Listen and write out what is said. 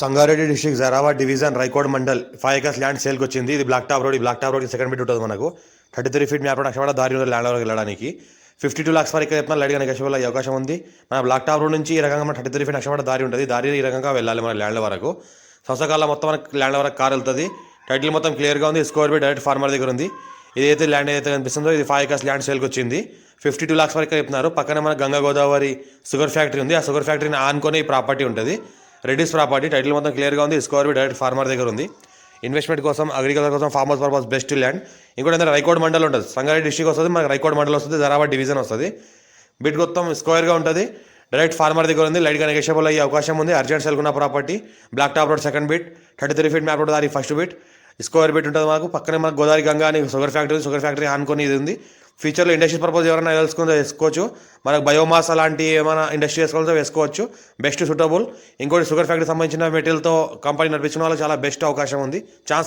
Sangareddy district Zaheerabad division Raikode mandal 5 acres land సేల్కి వచ్చింది. ఇది బ్లాక్ టాప్ రోడ్. ఈ black top road second bit ఉంటుంది. మనకు 33 ఫీట్ మ్యాప్ అక్షర దారి ఉంది ల్యాండ్ వరకు వెళ్ళడానికి. 52 lakhs వరకు చెప్తున్నా లైట్గా నెగోషియబుల్ అయ్యే అవకాశం ఉంది. మన బ్లాక్ టాప్ రోడ్ నుంచి ఈ రకంగా మన 33 ఫీట్ అక్షర దారి ఉంటుంది. దారి ఈ రకంగా వెళ్ళాలి మన ల్యాండ్ వరకు. సంవత్సరాల మొత్తం మనకి ల్యాండ్ వరకు కార్ వెళ్తుంది. టైటిల్ మొత్తం క్లియర్గా ఉంది. స్కోర్ బి డైరెక్ట్ ఫార్మర్ దగ్గర ఉంది. ఇదైతే ల్యాండ్ ఏదైతే కనిపిస్తుందో ఇది 5 ఎకర్స్ ల్యాండ్ సేల్కి వచ్చింది. 52 lakhs వరకు చెప్తున్నారు. పక్కన మన గంగా గోదావరి షుగర్ ఫ్యాక్టరీ ఉంది. ఆ షుగర్ ఫ్యాక్టరీని ఆనుకొని ఈ ప్రాపర్టీ ఉంటుంది. రెడ్డిస్ ప్రాపర్టీ. టైటిల్ మొత్తం క్లియర్గా ఉంది. స్కోర్ బి డైరెక్ట్ ఫార్మర్ దగ్గర ఉంది. ఇన్వెస్ట్మెంట్ కోసం, అగ్రికల్చర్ కోసం, ఫార్మర్స్ పర్పస్ బెస్ట్ ల్యాండ్. ఇంకోటి ఏంటంటే రైకోడ్ మండల్ ఉంటుంది. సంగారెడ్డి డిస్ట్రిక్ట్ వస్తుంది, మనకి రైకోడ్ మండల్ వస్తుంది, జరాబాద్ డివిజన్ వస్తుంది. బిట్ మొత్తం స్క్వేర్గా ఉంటుంది. డైరెక్ట్ ఫార్మర్ దగ్గర ఉంది. లైట్గా నెగోషియబుల్ అయ్యే అవకాశం ఉంది. అర్జెంట్ సెల్కున్న property. Black top road second bit, 33 feet map road దారి ఫస్ట్ బిట్. స్క్వేర్ బిట్ ఉంటుంది మనకు. పక్కనే మనకు గోదావరి గంగా అని షుగర్ ఫ్యాక్టరీ ఆనుకొని ఇది ఉంది. ఫ్యూచర్లో ఇండస్ట్రీ పర్పస్ ఎవరైనా తెలుసుకుంటే వేసుకోవచ్చు. మనకు బయోమాస్ అలాంటి ఏమైనా ఇండస్ట్రీ వేసుకోవాలంటే వేసుకోవచ్చు. Best suitable. ఇంకోటి షుగర్ ఫ్యాక్టరీ సంబంధించిన మెటీరియల్తో కంపెనీ నడిపించిన వాళ్ళు చాలా బెస్ట్ అవకాశం ఉంది. ఛాన్స్